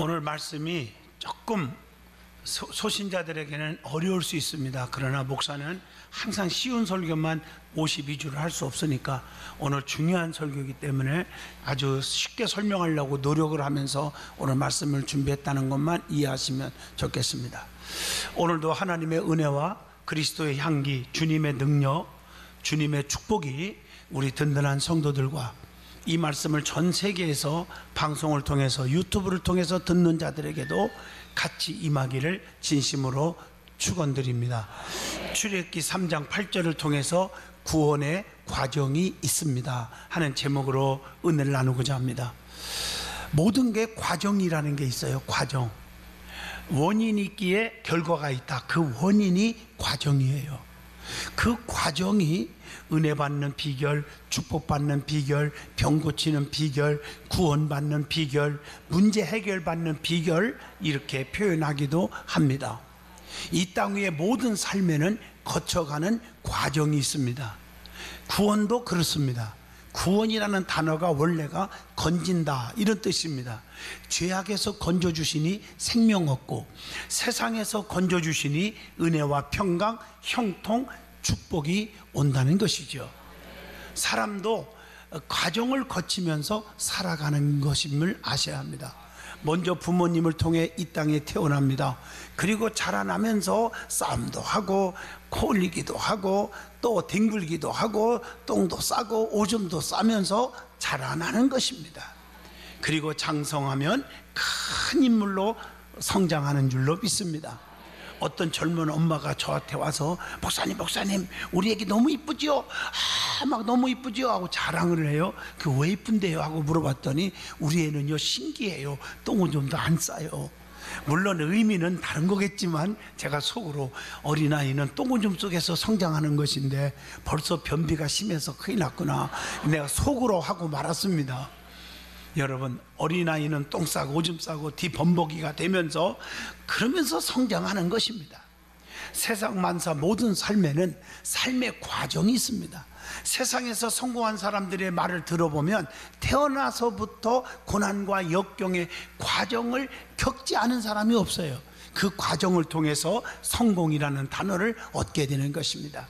오늘 말씀이 조금 소신자들에게는 어려울 수 있습니다. 그러나 목사는 항상 쉬운 설교만 52주를 할 수 없으니까 오늘 중요한 설교이기 때문에 아주 쉽게 설명하려고 노력을 하면서 오늘 말씀을 준비했다는 것만 이해하시면 좋겠습니다. 오늘도 하나님의 은혜와 그리스도의 향기, 주님의 능력, 주님의 축복이 우리 든든한 성도들과 이 말씀을 전 세계에서 방송을 통해서 유튜브를 통해서 듣는 자들에게도 같이 임하기를 진심으로 축원드립니다. 출애굽기 3장 8절을 통해서 구원의 과정이 있습니다 하는 제목으로 은혜를 나누고자 합니다. 모든 게 과정이라는 게 있어요. 과정. 원인이 있기에 결과가 있다. 그 원인이 과정이에요. 그 과정이 은혜 받는 비결, 축복 받는 비결, 병 고치는 비결, 구원 받는 비결, 문제 해결 받는 비결, 이렇게 표현하기도 합니다. 이 땅 위의 모든 삶에는 거쳐가는 과정이 있습니다. 구원도 그렇습니다. 구원이라는 단어가 원래가 건진다 이런 뜻입니다. 죄악에서 건져주시니 생명 얻고, 세상에서 건져주시니 은혜와 평강, 형통, 축복이 온다는 것이죠. 사람도 과정을 거치면서 살아가는 것임을 아셔야 합니다. 먼저 부모님을 통해 이 땅에 태어납니다. 그리고 자라나면서 싸움도 하고 코 흘리기도 하고 또 뒹굴기도 하고 똥도 싸고 오줌도 싸면서 자라나는 것입니다. 그리고 장성하면 큰 인물로 성장하는 줄로 믿습니다. 어떤 젊은 엄마가 저한테 와서 목사님 우리 애기 너무 이쁘지요? 막 너무 이쁘지요? 하고 자랑을 해요. 그 왜 이쁜데요? 하고 물어봤더니 우리 애는요 신기해요. 똥오줌도 안 싸요. 물론 의미는 다른 거겠지만 제가 속으로 어린아이는 똥오줌 속에서 성장하는 것인데 벌써 변비가 심해서 큰일 났구나 내가 속으로 하고 말았습니다. 여러분, 어린아이는 똥 싸고 오줌 싸고 뒤범벅이가 되면서 그러면서 성장하는 것입니다. 세상 만사 모든 삶에는 삶의 과정이 있습니다. 세상에서 성공한 사람들의 말을 들어보면 태어나서부터 고난과 역경의 과정을 겪지 않은 사람이 없어요. 그 과정을 통해서 성공이라는 단어를 얻게 되는 것입니다.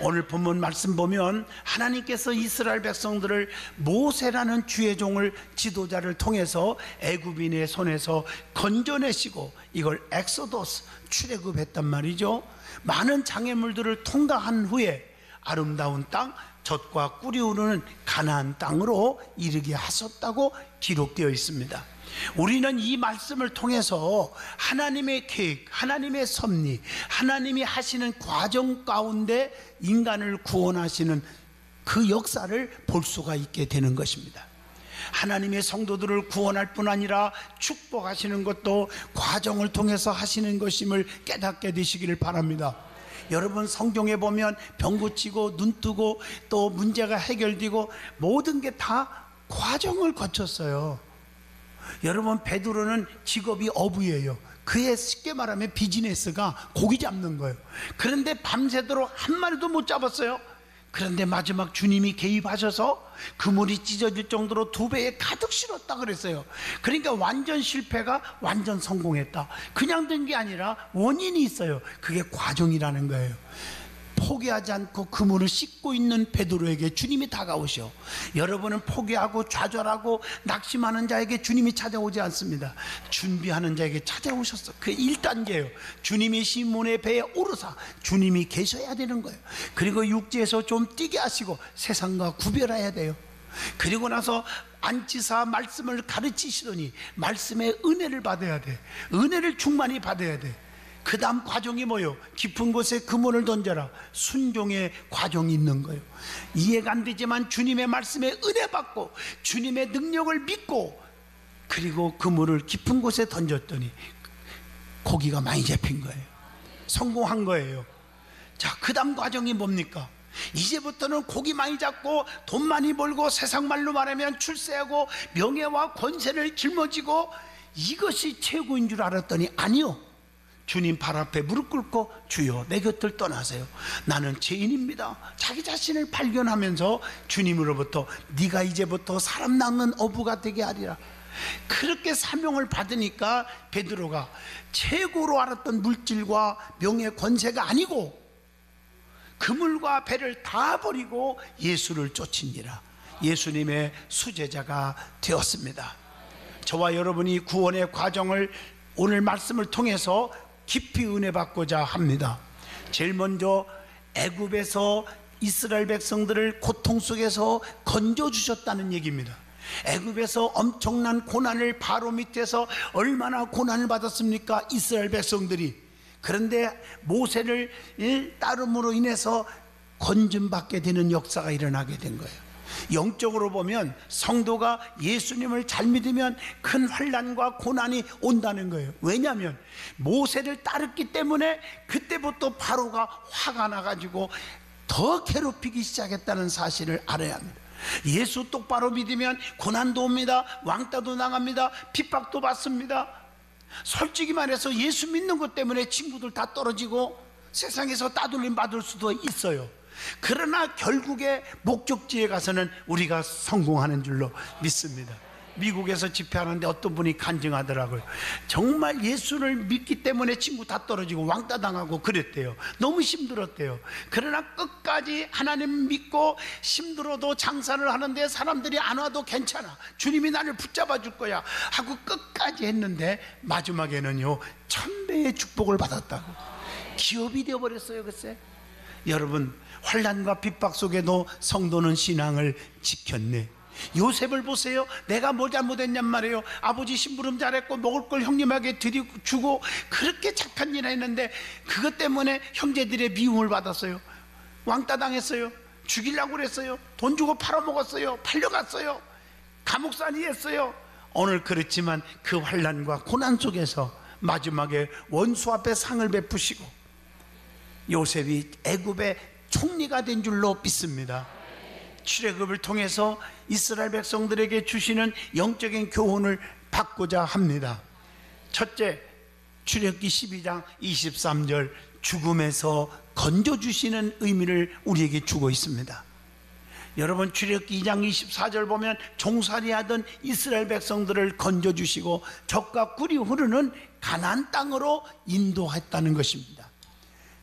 오늘 본문 말씀 보면 하나님께서 이스라엘 백성들을 모세라는 주의 종을 지도자를 통해서 애굽인의 손에서 건져내시고 이걸 엑소도스 출애굽했단 말이죠. 많은 장애물들을 통과한 후에 아름다운 땅, 젖과 꿀이 흐르는 가나안 땅으로 이르게 하셨다고 기록되어 있습니다. 우리는 이 말씀을 통해서 하나님의 계획, 하나님의 섭리, 하나님이 하시는 과정 가운데 인간을 구원하시는 그 역사를 볼 수가 있게 되는 것입니다. 하나님의 성도들을 구원할 뿐 아니라 축복하시는 것도 과정을 통해서 하시는 것임을 깨닫게 되시기를 바랍니다. 여러분, 성경에 보면 병 고치고 눈 뜨고 또 문제가 해결되고 모든 게 다 과정을 거쳤어요. 여러분, 베드로는 직업이 어부예요. 그의 쉽게 말하면 비즈니스가 고기 잡는 거예요. 그런데 밤새도록 한 마리도 못 잡았어요. 그런데 마지막 주님이 개입하셔서 그물이 찢어질 정도로 2배에 가득 실었다 그랬어요. 그러니까 완전 실패가 완전 성공했다. 그냥 된 게 아니라 원인이 있어요. 그게 과정이라는 거예요. 포기하지 않고 그물을 씻고 있는 베드로에게 주님이 다가오셔. 여러분은 포기하고 좌절하고 낙심하는 자에게 주님이 찾아오지 않습니다. 준비하는 자에게 찾아오셨어. 그게 1단계예요. 주님이 시몬의 배에 오르사 주님이 계셔야 되는 거예요. 그리고 육지에서 좀 뛰게 하시고 세상과 구별해야 돼요. 그리고 나서 안치사 말씀을 가르치시더니 말씀의 은혜를 받아야 돼. 은혜를 충만히 받아야 돼. 그 다음 과정이 뭐예요? 깊은 곳에 그물을 던져라. 순종의 과정이 있는 거예요. 이해가 안 되지만 주님의 말씀에 은혜 받고 주님의 능력을 믿고 그리고 그물을 깊은 곳에 던졌더니 고기가 많이 잡힌 거예요. 성공한 거예요. 자, 그 다음 과정이 뭡니까? 이제부터는 고기 많이 잡고 돈 많이 벌고 세상 말로 말하면 출세하고 명예와 권세를 짊어지고 이것이 최고인 줄 알았더니 아니요. 주님 발 앞에 무릎 꿇고 주여 내 곁을 떠나세요. 나는 죄인입니다. 자기 자신을 발견하면서 주님으로부터 네가 이제부터 사람 낚는 어부가 되게 하리라. 그렇게 사명을 받으니까 베드로가 최고로 알았던 물질과 명예 권세가 아니고 그물과 배를 다 버리고 예수를 쫓으니라. 예수님의 수제자가 되었습니다. 저와 여러분이 구원의 과정을 오늘 말씀을 통해서 깊이 은혜 받고자 합니다. 제일 먼저 애굽에서 이스라엘 백성들을 고통 속에서 건져주셨다는 얘기입니다. 애굽에서 엄청난 고난을, 바로 밑에서 얼마나 고난을 받았습니까? 이스라엘 백성들이. 그런데 모세를 따름으로 인해서 건짐받게 되는 역사가 일어나게 된 거예요. 영적으로 보면 성도가 예수님을 잘 믿으면 큰 환난과 고난이 온다는 거예요. 왜냐하면 모세를 따랐기 때문에 그때부터 바로가 화가 나가지고 더 괴롭히기 시작했다는 사실을 알아야 합니다. 예수 똑바로 믿으면 고난도 옵니다. 왕따도 나갑니다. 핍박도 받습니다. 솔직히 말해서 예수 믿는 것 때문에 친구들 다 떨어지고 세상에서 따돌림 받을 수도 있어요. 그러나 결국에 목적지에 가서는 우리가 성공하는 줄로 믿습니다. 미국에서 집회하는데 어떤 분이 간증하더라고요. 정말 예수를 믿기 때문에 친구 다 떨어지고 왕따 당하고 그랬대요. 너무 힘들었대요. 그러나 끝까지 하나님 믿고 힘들어도 장사를 하는데 사람들이 안 와도 괜찮아, 주님이 나를 붙잡아 줄 거야 하고 끝까지 했는데 마지막에는요 1000배의 축복을 받았다고. 기업이 되어버렸어요. 글쎄 여러분, 환난과 핍박 속에도 성도는 신앙을 지켰네. 요셉을 보세요. 내가 뭘 잘못했냔 말이에요. 아버지 심부름 잘했고 먹을 걸 형님에게 주고 그렇게 착한 일을 했는데 그것 때문에 형제들의 미움을 받았어요. 왕따 당했어요. 죽이려고 그랬어요. 돈 주고 팔아먹었어요. 팔려갔어요. 감옥살이 했어요. 오늘 그렇지만 그 환난과 고난 속에서 마지막에 원수 앞에 상을 베푸시고 요셉이 애굽의 총리가 된 줄로 믿습니다. 출애굽을 통해서 이스라엘 백성들에게 주시는 영적인 교훈을 받고자 합니다. 첫째, 출애굽기 12장 23절 죽음에서 건져주시는 의미를 우리에게 주고 있습니다. 여러분, 출애굽기 2장 24절 보면 종살이하던 이스라엘 백성들을 건져주시고 젖과 꿀이 흐르는 가나안 땅으로 인도했다는 것입니다.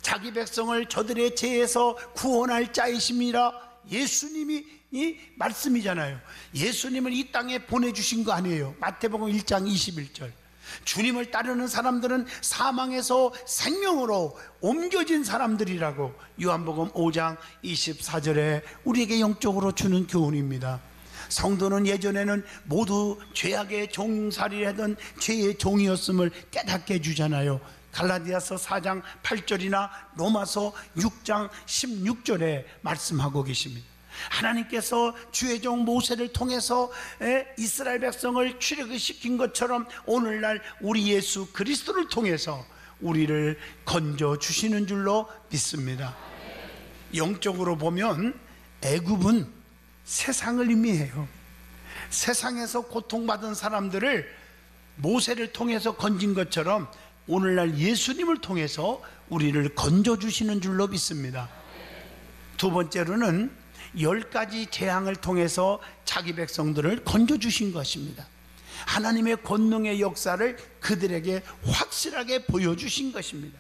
자기 백성을 저들의 죄에서 구원할 자이심이라 예수님이 이 말씀이잖아요. 예수님을 이 땅에 보내주신 거 아니에요. 마태복음 1장 21절 주님을 따르는 사람들은 사망에서 생명으로 옮겨진 사람들이라고 요한복음 5장 24절에 우리에게 영적으로 주는 교훈입니다. 성도는 예전에는 모두 죄악의 종살이를 하던 죄의 종이었음을 깨닫게 해주잖아요. 갈라디아서 4장 8절이나 로마서 6장 16절에 말씀하고 계십니다. 하나님께서 주의 종 모세를 통해서 이스라엘 백성을 출애굽시킨 것처럼 오늘날 우리 예수 그리스도를 통해서 우리를 건져주시는 줄로 믿습니다. 영적으로 보면 애굽은 세상을 의미해요. 세상에서 고통받은 사람들을 모세를 통해서 건진 것처럼 오늘날 예수님을 통해서 우리를 건져주시는 줄로 믿습니다. 두 번째로는 10가지 재앙을 통해서 자기 백성들을 건져주신 것입니다. 하나님의 권능의 역사를 그들에게 확실하게 보여주신 것입니다.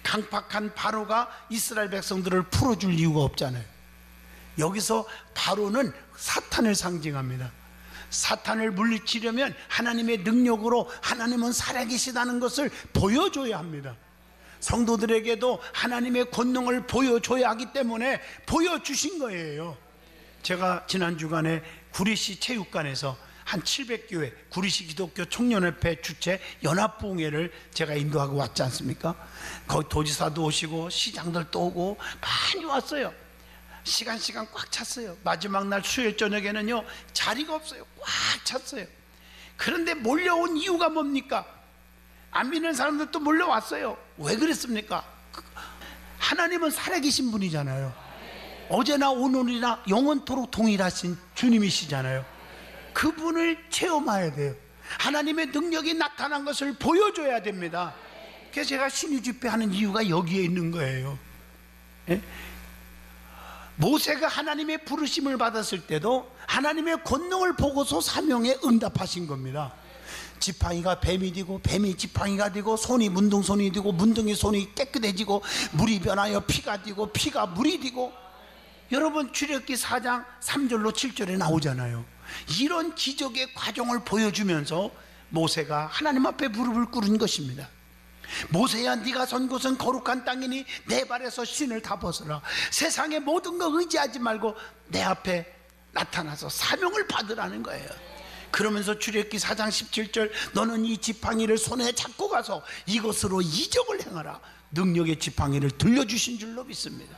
강팍한 바로가 이스라엘 백성들을 풀어줄 이유가 없잖아요. 여기서 바로는 사탄을 상징합니다. 사탄을 물리치려면 하나님의 능력으로 하나님은 살아계시다는 것을 보여줘야 합니다. 성도들에게도 하나님의 권능을 보여줘야 하기 때문에 보여주신 거예요. 제가 지난 주간에 구리시 체육관에서 한 700교회 구리시 기독교 청년협회 주최 연합부흥회를 제가 인도하고 왔지 않습니까? 거기 도지사도 오시고 시장들도 오고 많이 왔어요. 시간 꽉 찼어요. 마지막 날 수요일 저녁에는요 자리가 없어요. 꽉 찼어요. 그런데 몰려온 이유가 뭡니까? 안 믿는 사람들도 몰려왔어요. 왜 그랬습니까? 하나님은 살아계신 분이잖아요. 어제나 오늘이나 영원토록 동일하신 주님이시잖아요. 그분을 체험해야 돼요. 하나님의 능력이 나타난 것을 보여줘야 됩니다. 그래서 제가 신유 집회하는 이유가 여기에 있는 거예요. 예? 모세가 하나님의 부르심을 받았을 때도 하나님의 권능을 보고서 사명에 응답하신 겁니다. 지팡이가 뱀이 되고 뱀이 지팡이가 되고 손이 문둥손이 되고 문둥이 손이 깨끗해지고 물이 변하여 피가 되고 피가 물이 되고, 여러분 출애굽기 4장 3절로 7절에 나오잖아요. 이런 기적의 과정을 보여주면서 모세가 하나님 앞에 무릎을 꿇은 것입니다. 모세야, 네가 선 곳은 거룩한 땅이니 내 발에서 신을 다 벗어라. 세상의 모든 거 의지하지 말고 내 앞에 나타나서 사명을 받으라는 거예요. 그러면서 출애굽기 4장 17절, 너는 이 지팡이를 손에 잡고 가서 이것으로 이적을 행하라. 능력의 지팡이를 들려주신 줄로 믿습니다.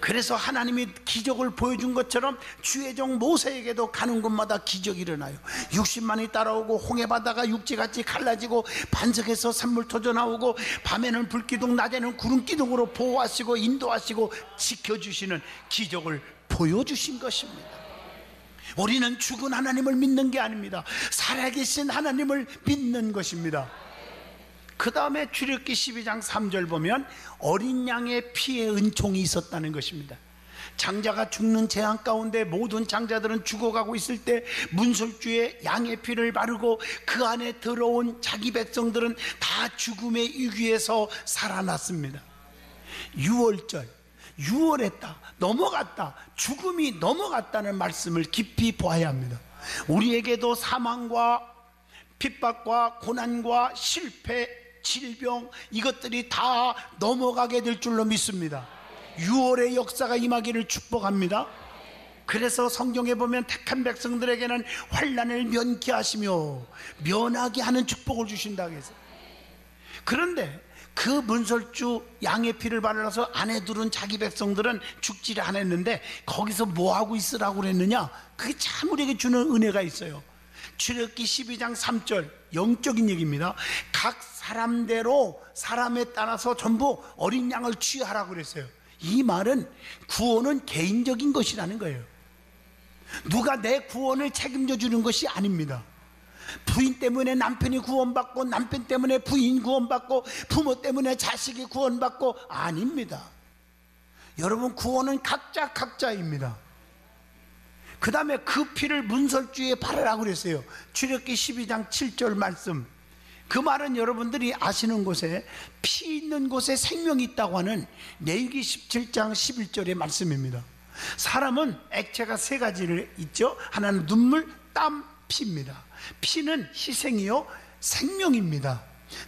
그래서 하나님이 기적을 보여준 것처럼 주의 종 모세에게도 가는 곳마다 기적이 일어나요. 60만이 따라오고 홍해바다가 육지같이 갈라지고 반석에서 샘물 터져 나오고 밤에는 불기둥 낮에는 구름기둥으로 보호하시고 인도하시고 지켜주시는 기적을 보여주신 것입니다. 우리는 죽은 하나님을 믿는 게 아닙니다. 살아계신 하나님을 믿는 것입니다. 그 다음에 출애굽기 12장 3절 보면 어린 양의 피에 은총이 있었다는 것입니다. 장자가 죽는 재앙 가운데 모든 장자들은 죽어가고 있을 때 문설주에 양의 피를 바르고 그 안에 들어온 자기 백성들은 다 죽음의 위기에서 살아났습니다. 6월절, 6월했다, 넘어갔다, 죽음이 넘어갔다는 말씀을 깊이 보아야 합니다. 우리에게도 사망과 핍박과 고난과 실패, 질병, 이것들이 다 넘어가게 될 줄로 믿습니다. 6월의 역사가 임하기를 축복합니다. 그래서 성경에 보면 택한 백성들에게는 환난을 면케하시며 면하게 하는 축복을 주신다고 해서, 그런데 그 문설주 양의 피를 발라서 안에 들은 자기 백성들은 죽지를 않았는데 거기서 뭐하고 있으라고 그랬느냐? 그게 참 우리에게 주는 은혜가 있어요. 출애굽기 12장 3절, 영적인 얘기입니다. 각 사람대로 사람에 따라서 전부 어린 양을 취하라고 그랬어요. 이 말은 구원은 개인적인 것이라는 거예요. 누가 내 구원을 책임져 주는 것이 아닙니다. 부인 때문에 남편이 구원받고 남편 때문에 부인 구원받고 부모 때문에 자식이 구원받고, 아닙니다. 여러분, 구원은 각자입니다. 그 다음에 그 피를 문설주에 바르라고 그랬어요. 출애굽기 12장 7절 말씀, 그 말은 여러분들이 아시는 곳에 피 있는 곳에 생명이 있다고 하는 레위기 17장 11절의 말씀입니다. 사람은 액체가 세 가지를 있죠. 하나는 눈물, 땀, 피입니다. 피는 희생이요 생명입니다.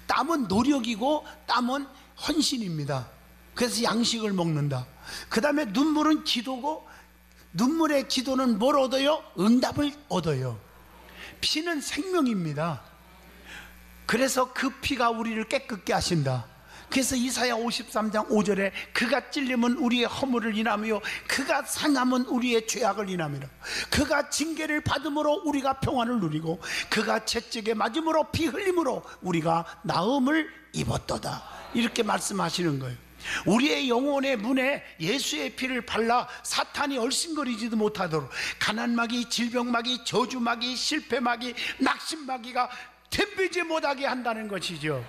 땀은 노력이고 땀은 헌신입니다. 그래서 양식을 먹는다. 그 다음에 눈물은 기도고, 눈물의 기도는 뭘 얻어요? 응답을 얻어요. 피는 생명입니다. 그래서 그 피가 우리를 깨끗게 하신다. 그래서 이사야 53장 5절에 그가 찔림은 우리의 허물을 인하며 그가 상함은 우리의 죄악을 인하며 그가 징계를 받음으로 우리가 평안을 누리고 그가 채찍에 맞음으로 피 흘림으로 우리가 나음을 입었도다. 이렇게 말씀하시는 거예요. 우리의 영혼의 문에 예수의 피를 발라 사탄이 얼씬거리지도 못하도록 가난마귀, 질병마귀, 저주마귀, 실패마귀, 낙심마귀가 덤비지 못하게 한다는 것이죠.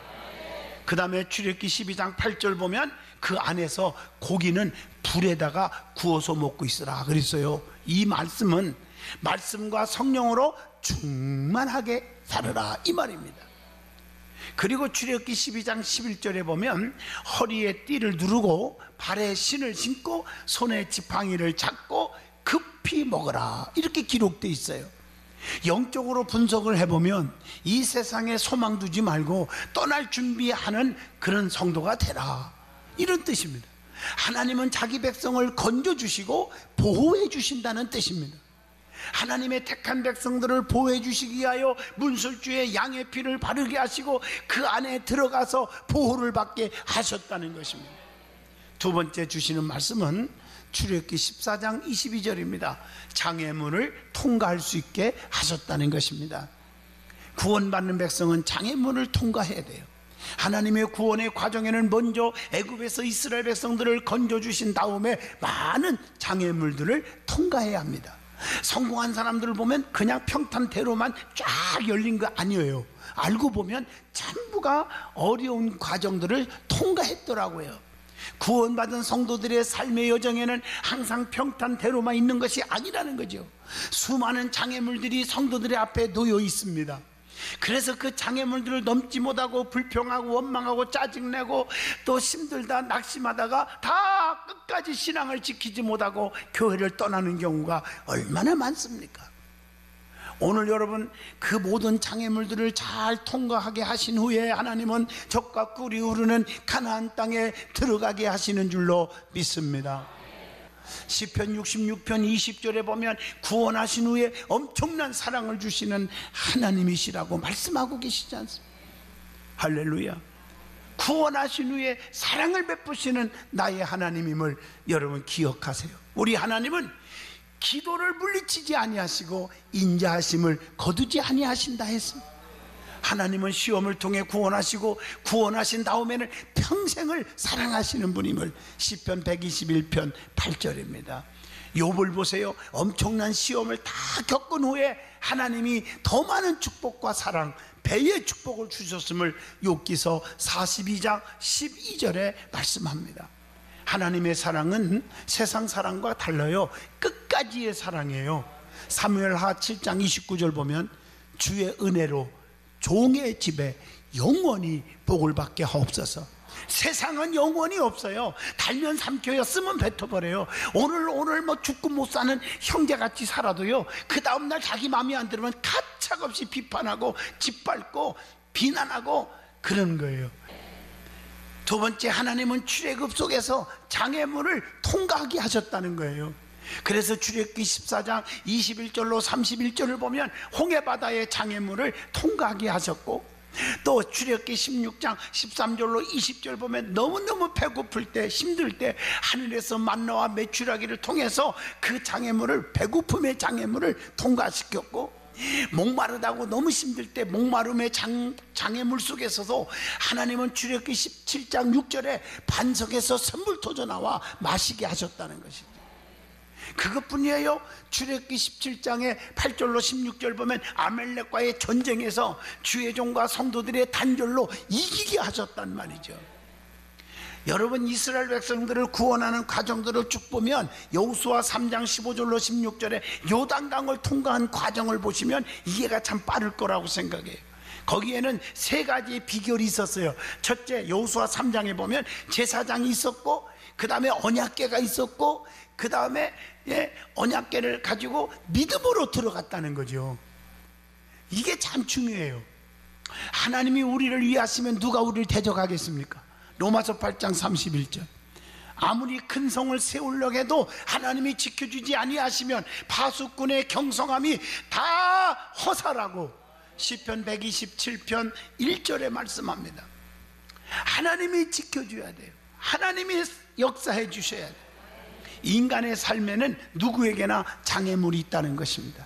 그 다음에 출애굽기 12장 8절 보면 그 안에서 고기는 불에다가 구워서 먹고 있으라 그랬어요. 이 말씀은 말씀과 성령으로 충만하게 살아라, 이 말입니다. 그리고 출애굽기 12장 11절에 보면 허리에 띠를 누르고 발에 신을 신고 손에 지팡이를 잡고 급히 먹어라, 이렇게 기록되어 있어요. 영적으로 분석을 해보면 이 세상에 소망 두지 말고 떠날 준비하는 그런 성도가 되라, 이런 뜻입니다. 하나님은 자기 백성을 건져주시고 보호해 주신다는 뜻입니다. 하나님의 택한 백성들을 보호해 주시기 위하여 문설주에 양의 피를 바르게 하시고 그 안에 들어가서 보호를 받게 하셨다는 것입니다. 두 번째 주시는 말씀은 출애굽기 14장 22절입니다. 장애문을 통과할 수 있게 하셨다는 것입니다. 구원받는 백성은 장애문을 통과해야 돼요. 하나님의 구원의 과정에는 먼저 애굽에서 이스라엘 백성들을 건져주신 다음에 많은 장애물들을 통과해야 합니다. 성공한 사람들을 보면 그냥 평탄대로만 쫙 열린 거 아니에요. 알고 보면 전부가 어려운 과정들을 통과했더라고요. 구원받은 성도들의 삶의 여정에는 항상 평탄대로만 있는 것이 아니라는 거죠. 수많은 장애물들이 성도들의 앞에 놓여 있습니다. 그래서 그 장애물들을 넘지 못하고 불평하고 원망하고 짜증내고 또 힘들다 낙심하다가 다 끝까지 신앙을 지키지 못하고 교회를 떠나는 경우가 얼마나 많습니까? 오늘 여러분 그 모든 장애물들을 잘 통과하게 하신 후에 하나님은 젖과 꿀이 흐르는 가나안 땅에 들어가게 하시는 줄로 믿습니다. 시편 66편 20절에 보면 구원하신 후에 엄청난 사랑을 주시는 하나님이시라고 말씀하고 계시지 않습니까? 할렐루야. 구원하신 후에 사랑을 베푸시는 나의 하나님임을 여러분 기억하세요. 우리 하나님은 기도를 물리치지 아니하시고 인자하심을 거두지 아니하신다 했습니다. 하나님은 시험을 통해 구원하시고 구원하신 다음에는 평생을 사랑하시는 분임을 시편 121편 8절입니다. 욥을 보세요. 엄청난 시험을 다 겪은 후에 하나님이 더 많은 축복과 사랑, 배의 축복을 주셨음을 욥기서 42장 12절에 말씀합니다. 하나님의 사랑은 세상 사랑과 달라요. 끝까지의 사랑이에요. 사무엘하 7장 29절 보면 주의 은혜로 종의 집에 영원히 복을 받게 하옵소서. 세상은 영원히 없어요. 달면 삼켜요. 쓰면 뱉어버려요. 오늘 뭐 죽고 못 사는 형제같이 살아도요, 그 다음날 자기 마음에 안 들으면 가차없이 비판하고 짓밟고 비난하고 그러는 거예요. 두 번째, 하나님은 출애굽 속에서 장애물을 통과하게 하셨다는 거예요. 그래서 출애굽기 14장 21절로 31절을 보면 홍해바다의 장애물을 통과하게 하셨고, 또 출애굽기 16장 13절로 20절 보면 너무너무 배고플 때, 힘들 때 하늘에서 만나와 메추라기를 통해서 그 장애물을, 배고픔의 장애물을 통과시켰고, 목마르다고 너무 힘들 때 목마름의 장애물 속에서도 하나님은 출애굽기 17장 6절에 반석에서 샘물 터져 나와 마시게 하셨다는 것이죠. 그것뿐이에요. 출애굽기 17장의 8절로 16절 보면 아멜렉과의 전쟁에서 주의 종과 성도들의 단절로 이기게 하셨단 말이죠. 여러분, 이스라엘 백성들을 구원하는 과정들을 쭉 보면 여호수아 3장 15절로 16절에 요단강을 통과한 과정을 보시면 이해가 참 빠를 거라고 생각해요. 거기에는 세 가지의 비결이 있었어요. 첫째, 여호수아 3장에 보면 제사장이 있었고, 그 다음에 언약궤가 있었고, 그 다음에 언약궤를 가지고 믿음으로 들어갔다는 거죠. 이게 참 중요해요. 하나님이 우리를 위하시면 누가 우리를 대적하겠습니까? 로마서 8장 31절. 아무리 큰 성을 세우려고 해도 하나님이 지켜주지 아니하시면 파수꾼의 경성함이 다 허사라고 시편 127편 1절에 말씀합니다. 하나님이 지켜줘야 돼요. 하나님이 역사해 주셔야 돼요. 인간의 삶에는 누구에게나 장애물이 있다는 것입니다.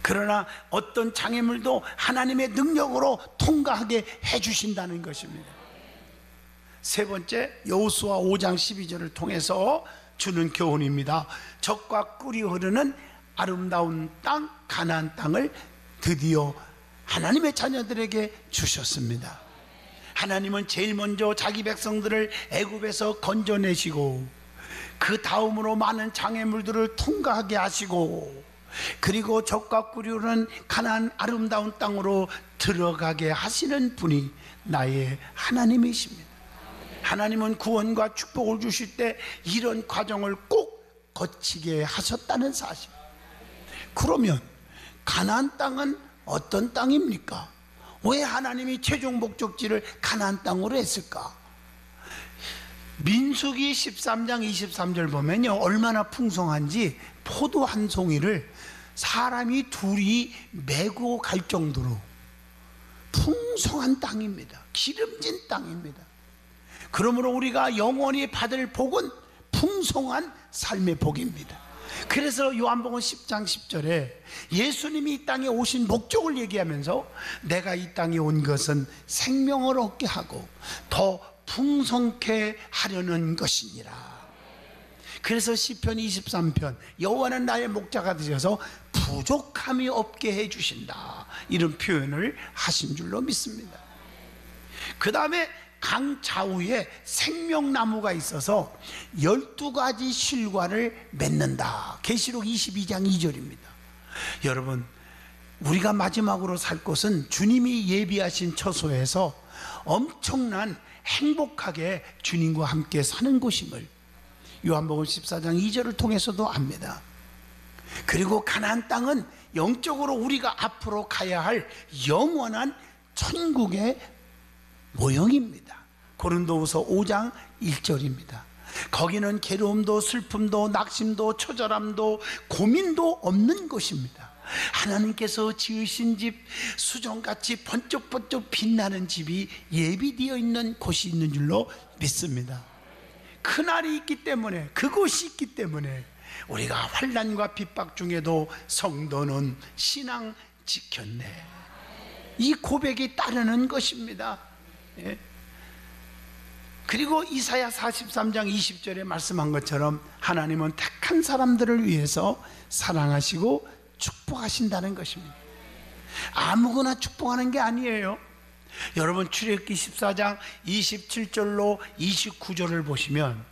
그러나 어떤 장애물도 하나님의 능력으로 통과하게 해주신다는 것입니다. 세 번째, 여호수아 5장 12절을 통해서 주는 교훈입니다. 젖과 꿀이 흐르는 아름다운 땅, 가나안 땅을 드디어 하나님의 자녀들에게 주셨습니다. 하나님은 제일 먼저 자기 백성들을 애굽에서 건져내시고, 그 다음으로 많은 장애물들을 통과하게 하시고, 그리고 젖과 꿀이 흐르는 가나안 아름다운 땅으로 들어가게 하시는 분이 나의 하나님이십니다. 하나님은 구원과 축복을 주실 때 이런 과정을 꼭 거치게 하셨다는 사실. 그러면 가나안 땅은 어떤 땅입니까? 왜 하나님이 최종 목적지를 가나안 땅으로 했을까? 민수기 13장 23절 보면요, 얼마나 풍성한지 포도 한 송이를 사람이 둘이 메고 갈 정도로 풍성한 땅입니다. 기름진 땅입니다. 그러므로 우리가 영원히 받을 복은 풍성한 삶의 복입니다. 그래서 요한복음 10장 10절에 예수님이 이 땅에 오신 목적을 얘기하면서 내가 이 땅에 온 것은 생명을 얻게 하고 더 풍성케 하려는 것이니라. 그래서 시편 23편 여호와는 나의 목자가 되셔서 부족함이 없게 해주신다, 이런 표현을 하신 줄로 믿습니다. 그 다음에 강 좌우에 생명나무가 있어서 12가지 실과를 맺는다. 계시록 22장 2절입니다. 여러분, 우리가 마지막으로 살 곳은 주님이 예비하신 처소에서 엄청난 행복하게 주님과 함께 사는 곳임을 요한복음 14장 2절을 통해서도 압니다. 그리고 가나안 땅은 영적으로 우리가 앞으로 가야 할 영원한 천국의 모형입니다. 고린도후서 5장 1절입니다. 거기는 괴로움도 슬픔도 낙심도 처절함도 고민도 없는 곳입니다. 하나님께서 지으신 집, 수정같이 번쩍번쩍 빛나는 집이 예비되어 있는 곳이 있는 줄로 믿습니다. 그날이 있기 때문에, 그곳이 있기 때문에 우리가 환난과 핍박 중에도 성도는 신앙 지켰네, 이 고백이 따르는 것입니다. 예. 그리고 이사야 43장 20절에 말씀한 것처럼 하나님은 택한 사람들을 위해서 사랑하시고 축복하신다는 것입니다. 아무거나 축복하는 게 아니에요. 여러분, 출애굽기 14장 27절로 29절을 보시면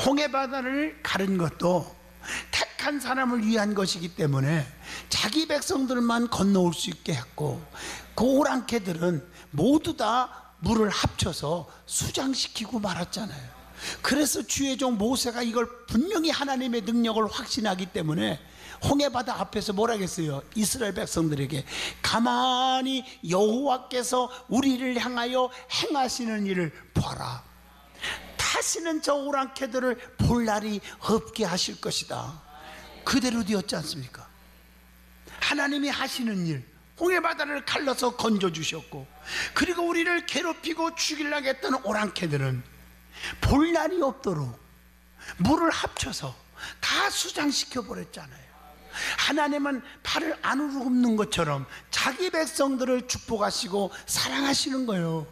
홍해바다를 가른 것도 택한 사람을 위한 것이기 때문에 자기 백성들만 건너올 수 있게 했고, 그 오랑캐들은 모두 다 물을 합쳐서 수장시키고 말았잖아요. 그래서 주의 종 모세가 이걸 분명히 하나님의 능력을 확신하기 때문에 홍해바다 앞에서 뭐라 했어요? 이스라엘 백성들에게 가만히 여호와께서 우리를 향하여 행하시는 일을 보아라. 다시는 저 오랑캐들을 볼 날이 없게 하실 것이다. 그대로 되었지 않습니까? 하나님이 하시는 일, 홍해바다를 갈라서 건져주셨고, 그리고 우리를 괴롭히고 죽이려고 했던 오랑캐들은 볼 날이 없도록 물을 합쳐서 다 수장시켜 버렸잖아요. 하나님은 발을 안으로 굽는 것처럼 자기 백성들을 축복하시고 사랑하시는 거예요.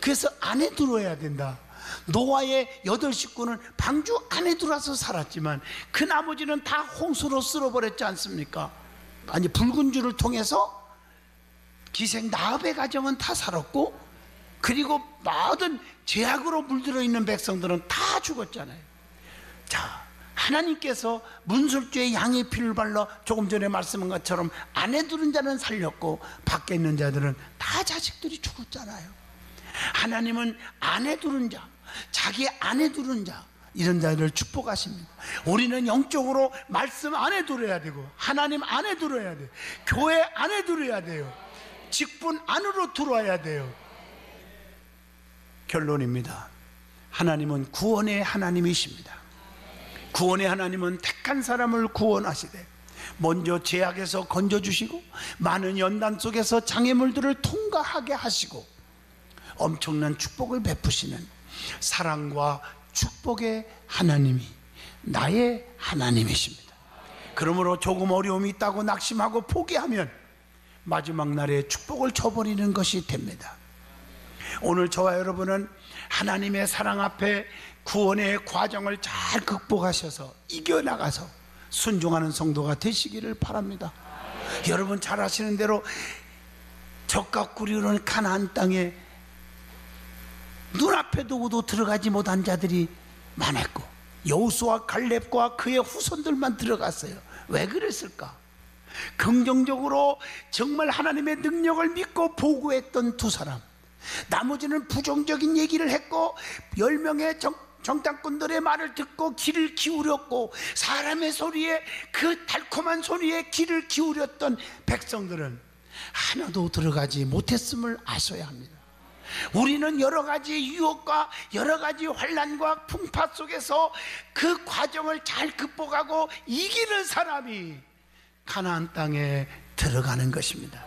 그래서 안에 들어야 된다. 노아의 8식구는 방주 안에 들어와서 살았지만 그 나머지는 다 홍수로 쓸어버렸지 않습니까? 아니, 붉은 줄을 통해서 기생 나합의 가정은 다 살았고, 그리고 모든 죄악으로 물들어 있는 백성들은 다 죽었잖아요. 자, 하나님께서 문설주에 양의 피를 발라 조금 전에 말씀한 것처럼 안에 두는 자는 살렸고 밖에 있는 자들은 다 자식들이 죽었잖아요. 하나님은 안에 두는 자, 자기 안에 두는 자, 이런 자들을 축복하십니다. 우리는 영적으로 말씀 안에 들어야 되고, 하나님 안에 들어야 돼요. 교회 안에 들어야 돼요. 직분 안으로 들어와야 돼요. 결론입니다. 하나님은 구원의 하나님이십니다. 구원의 하나님은 택한 사람을 구원하시되 먼저 죄악에서 건져주시고 많은 연단 속에서 장애물들을 통과하게 하시고 엄청난 축복을 베푸시는 사랑과 축복의 하나님이 나의 하나님이십니다. 그러므로 조금 어려움이 있다고 낙심하고 포기하면 마지막 날에 축복을 쳐버리는 것이 됩니다. 오늘 저와 여러분은 하나님의 사랑 앞에 구원의 과정을 잘 극복하셔서 이겨나가서 순종하는 성도가 되시기를 바랍니다. 여러분 잘 아시는 대로 적과 꿀이오는 가나안 땅에 눈앞에 두고도 들어가지 못한 자들이 많았고, 여호수아 갈렙과 그의 후손들만 들어갔어요. 왜 그랬을까? 긍정적으로 정말 하나님의 능력을 믿고 보고했던 두 사람, 나머지는 부정적인 얘기를 했고 10명의 정탐꾼들의 말을 듣고 귀를 기울였고, 사람의 소리에, 그 달콤한 소리에 귀를 기울였던 백성들은 하나도 들어가지 못했음을 아셔야 합니다. 우리는 여러 가지 유혹과 여러 가지 환난과 풍파 속에서 그 과정을 잘 극복하고 이기는 사람이 가나안 땅에 들어가는 것입니다.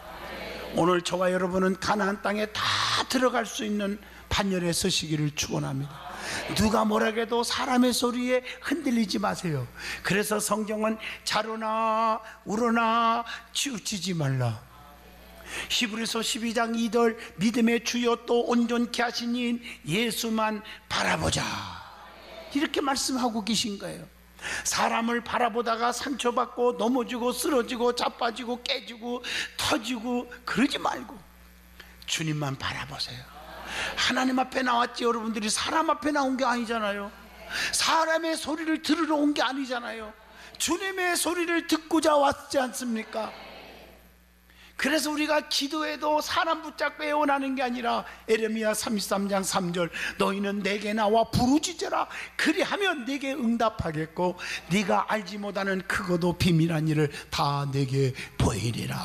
오늘 저와 여러분은 가나안 땅에 다 들어갈 수 있는 판열에 서시기를 축원합니다. 누가 뭐라 해도 사람의 소리에 흔들리지 마세요. 그래서 성경은 자로나 울어나 치우치지 말라. 히브리서 12장 2절 믿음의 주여 또 온전케 하신 이인 예수만 바라보자, 이렇게 말씀하고 계신 거예요. 사람을 바라보다가 상처받고 넘어지고 쓰러지고 자빠지고 깨지고 터지고 그러지 말고 주님만 바라보세요. 하나님 앞에 나왔지, 여러분들이 사람 앞에 나온 게 아니잖아요. 사람의 소리를 들으러 온 게 아니잖아요. 주님의 소리를 듣고자 왔지 않습니까? 그래서 우리가 기도해도 사람 붙잡고 애원하는 게 아니라 에레미야 33장 3절 너희는 내게 나와 부르짖으라 그리하면 내게 응답하겠고 네가 알지 못하는 크고도 비밀한 일을 다 내게 보이리라.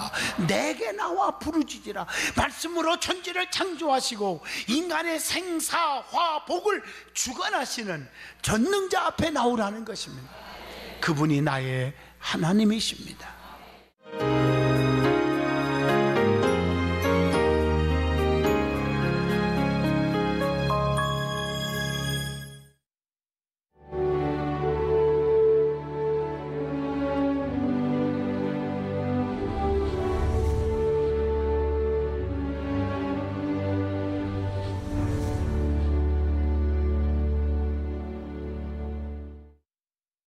내게 나와 부르짖으라. 말씀으로 천지를 창조하시고 인간의 생사화복을 주관하시는 전능자 앞에 나오라는 것입니다. 그분이 나의 하나님이십니다.